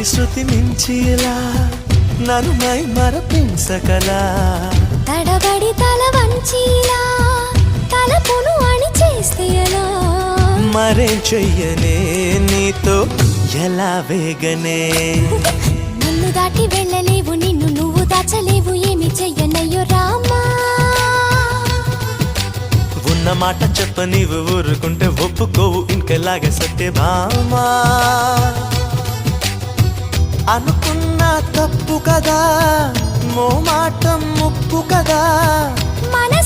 శృతి మించిలా నన్ను మై మరపించకలా తడబడి తల వంచిలా తలపును అని చేస్తే ఎలా మరేం చెయ్యనే నీతో ఎలా వేగనే నన్ను దాటి వెళ్ళలేవు నిన్ను నువ్వు దాచలేవు ఏమి చెయ్యనయ్యో రామా ఉన్న మాట చెప్ప నీవు ఊరుకుంటే ఒప్పుకోవు ఇంకలాగే సత్యభామా అనుకున్నా తప్పు కదా మో మాట ముప్పు కదా మనసు